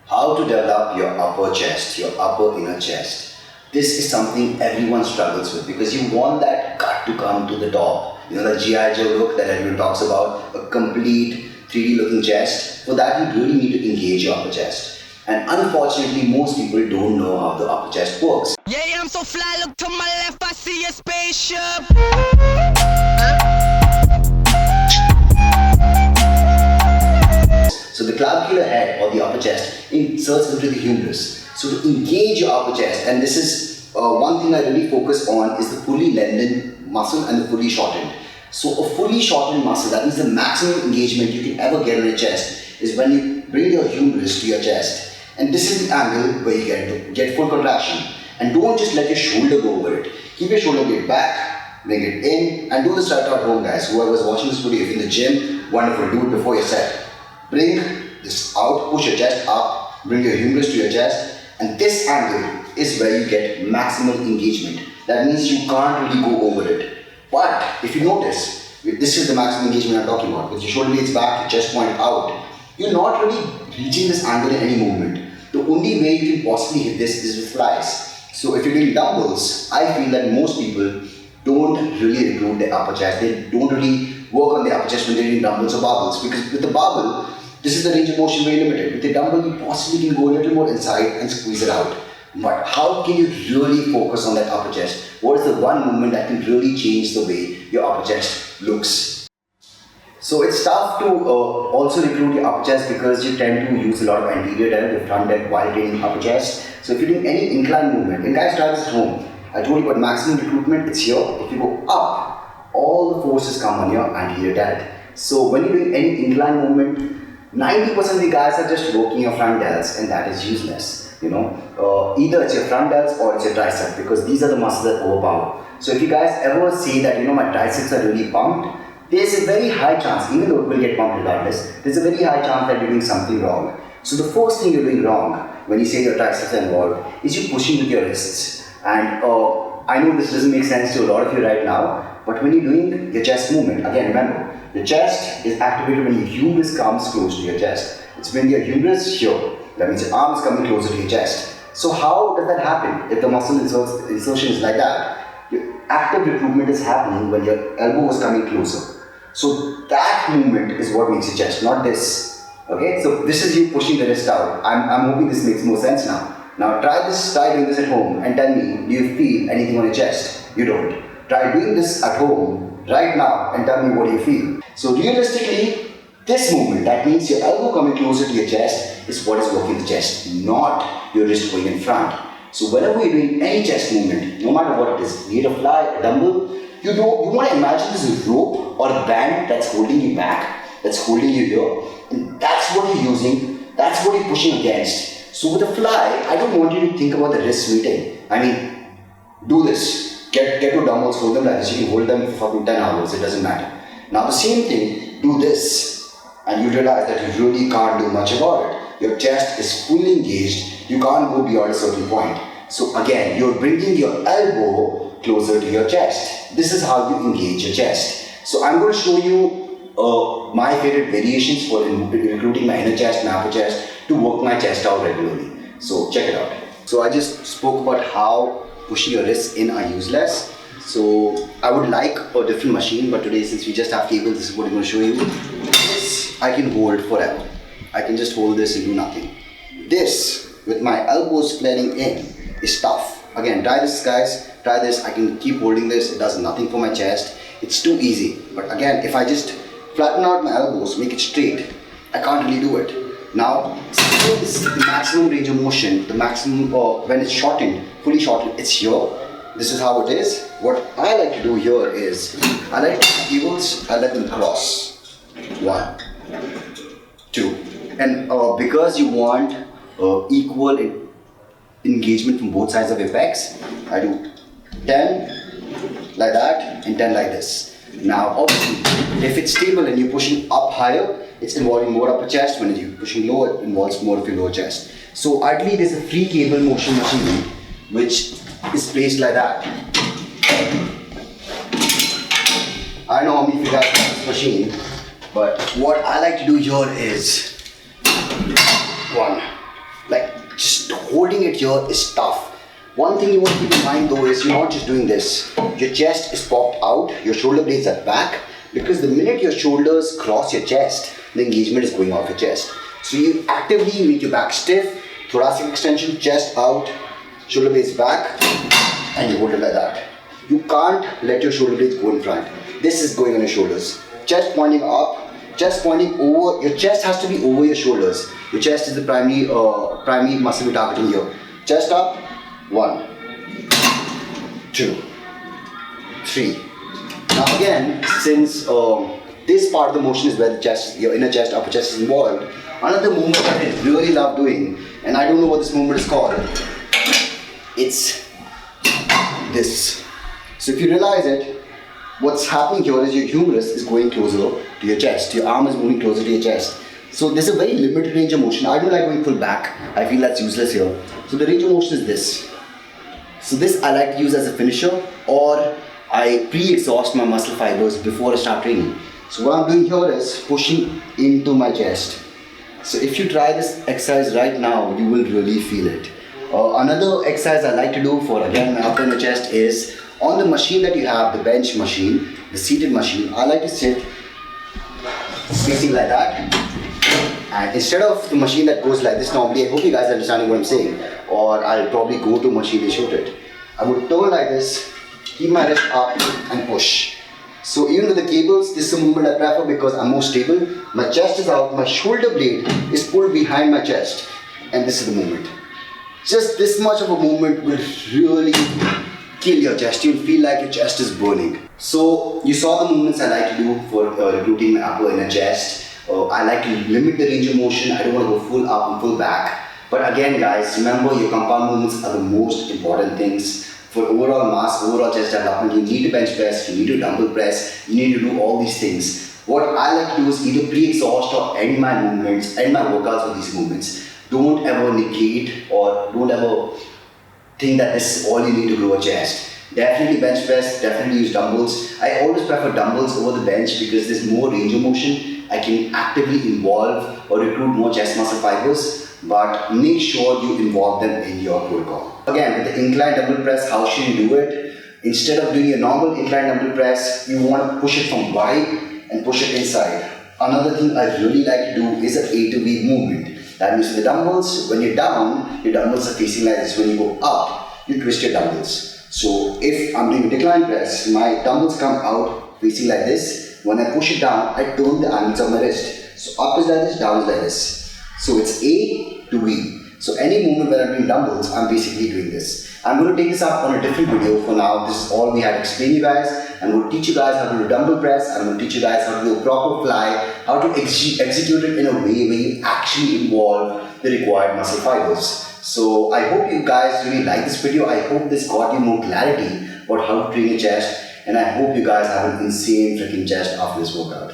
How to develop your upper chest, your upper inner chest. This is something everyone struggles with because you want that gut to come to the top. You know, the G.I. Joe look that everyone talks about, a complete 3D looking chest. For that, you really need to engage your upper chest. And unfortunately, most people don't know how the upper chest works. Yeah, I'm so fly, look to my left, I see a spaceship. So the clavicular head or the upper chest inserts into the humerus. So to engage your upper chest, and this is one thing I really focus on is the fully lengthened muscle and the fully shortened. So a fully shortened muscle, that means the maximum engagement you can ever get on your chest is when you bring your humerus to your chest. And this is the angle where you get full contraction. And don't just let your shoulder go over it. Keep your shoulder blade back, bring it in, and do this right at home, guys. Whoever's watching this video, if you're in the gym, wonderful, do it before your set. Bring this out, push your chest up, bring your humerus to your chest, and this angle is where you get maximum engagement. That means you can't really go over it. But if you notice, this is the maximum engagement I'm talking about. With your shoulder blades back, your chest point out, you're not really reaching this angle in any movement. The only way you can possibly hit this is with flies. So if you're doing dumbbells, I feel that most people don't really recruit their upper chest. They don't really work on the upper chest when they're doing dumbbells or barbells, because with the barbell, this is the range of motion very limited. With the dumbbell, you possibly can go a little more inside and squeeze it out. But how can you really focus on that upper chest? What is the one movement that can really change the way your upper chest looks? So it's tough to also recruit your upper chest because you tend to use a lot of anterior delt, the front delt, while training upper chest. So if you're doing any incline movement, and guys, try this at home. I told you about maximum recruitment, it's here. If you go up, all the forces come on your anterior delt. So when you're doing any incline movement, 90% of the guys are just working your front delts, and that is useless. You know, either it's your front delts or it's your tricep, because these are the muscles that overpower. So if you guys ever say that, you know, my triceps are really pumped, there's a very high chance, even though it will get pumped regardless, there's a very high chance that you're doing something wrong. So the first thing you're doing wrong when you say your triceps are involved is you pushing with your wrists. And I know this doesn't make sense to a lot of you right now, but when you're doing your chest movement, again remember, the chest is activated when your humerus comes close to your chest. It's when your humerus here, that means your arm is coming closer to your chest. So how does that happen? If the muscle insertion is like that, your active recruitment is happening when your elbow is coming closer. So that movement is what makes your chest, not this. Okay, so this is you pushing the wrist out. I'm hoping this makes more sense now. Now try doing this at home and tell me, do you feel anything on your chest? You don't. Try doing this at home right now and tell me what you feel. So realistically, this movement, that means your elbow coming closer to your chest, is what is working the chest, not your wrist going in front. So whenever you're doing any chest movement, no matter what it is, be it a fly, a dumbbell, you want to imagine this rope or a band that's holding you back, that's holding you here, and that's what you're using, that's what you're pushing against. So with a fly, I don't want you to think about the wrist meeting. I mean, do this. Get two dumbbells, hold them like this. You can hold them for fucking 10 hours, it doesn't matter. Now the same thing, do this, and you realize that you really can't do much about it. Your chest is fully engaged, you can't go beyond a certain point. So again, you're bringing your elbow closer to your chest. This is how you engage your chest. So I'm going to show you my favorite variations for recruiting my inner chest and upper chest to work my chest out regularly. So check it out. So I just spoke about how pushing your wrists in are useless. So I would like a different machine, but today since we just have cables, this is what I'm going to show you. This I can hold forever. I can just hold this and do nothing. This, with my elbows flaring in, is tough. Again, try this guys, try this. I can keep holding this, it does nothing for my chest. It's too easy. But again, if I just flatten out my elbows, make it straight, I can't really do it. Now, still this is the maximum range of motion, the maximum, when it's shortened, fully shortened, it's here. This is how it is. What I like to do here is, I like to cables, I let them cross. 1, 2. And because you want equal engagement from both sides of your pecs, I do 10 like that and 10 like this. Now obviously, if it's stable and you're pushing up higher, it's involving more upper chest. When you're pushing lower, it involves more of your lower chest. So ideally there's a free cable motion machine which is placed like that. I know how many of you guys have this machine, but what I like to do here is 1, it here is tough. One thing you want to keep in mind though is you're not just doing this. Your chest is popped out, your shoulder blades are back, because the minute your shoulders cross your chest, the engagement is going off your chest. So you actively make your back stiff, thoracic extension, chest out, shoulder blades back, and you hold it like that. You can't let your shoulder blades go in front. This is going on your shoulders. Chest pointing up, chest pointing over. Your chest has to be over your shoulders. Your chest is the primary muscle we're targeting here. Chest up, 1, 2, 3. Now again, since this part of the motion is where the chest, your inner chest, upper chest is involved, another movement that I really love doing, and I don't know what this movement is called, it's this. So if you realize it, what's happening here is your humerus is going closer to your chest. Your arm is moving closer to your chest. So there's a very limited range of motion. I don't like going full back. I feel that's useless here. So the range of motion is this. So this I like to use as a finisher, or I pre-exhaust my muscle fibers before I start training. So what I'm doing here is pushing into my chest. So if you try this exercise right now, you will really feel it. Another exercise I like to do for again my upper and the chest is on the machine that you have, the bench machine, the seated machine. I like to sit facing like that, and instead of the machine that goes like this normally, I hope you guys are understanding what I'm saying, or I'll probably go to a machine and shoot it. I would turn like this, keep my wrist up and push. So even with the cables, this is a movement I prefer because I'm more stable. My chest is out, my shoulder blade is pulled behind my chest, and this is the movement. Just this much of a movement will really kill your chest. You'll feel like your chest is burning. So you saw the movements I like to do for recruiting my upper inner chest. I like to limit the range of motion. I don't want to go full up and full back. But again guys, remember your compound movements are the most important things. For overall mass, overall chest development, you need to bench press, you need to dumbbell press, you need to do all these things. What I like to do is either pre-exhaust or end my movements, end my workouts with these movements. Don't ever negate or don't ever think that this is all you need to grow a chest. Definitely bench press, definitely use dumbbells. I always prefer dumbbells over the bench because there's more range of motion. I can actively involve or recruit more chest muscle fibers, but make sure you involve them in your protocol. Again, with the incline dumbbell press, how should you do it? Instead of doing a normal incline dumbbell press, you want to push it from wide and push it inside. Another thing I really like to do is an A to B movement. That means the dumbbells, when you're down, your dumbbells are facing like this. When you go up, you twist your dumbbells. So if I'm doing a decline press, my dumbbells come out facing like this. When I push it down, I turn the angles of my wrist. So up is like this, down is like this. So it's A to B. So any movement when I'm doing dumbbells, I'm basically doing this. I'm going to take this up on a different video. For now, this is all we had to explain you guys. I'm going to teach you guys how to do dumbbell press. I'm going to teach you guys how to do a proper fly, how to execute it in a way where you actually involve the required muscle fibers. So I hope you guys really like this video. I hope this got you more clarity about how to train your chest. And I hope you guys have an insane freaking chest after this workout.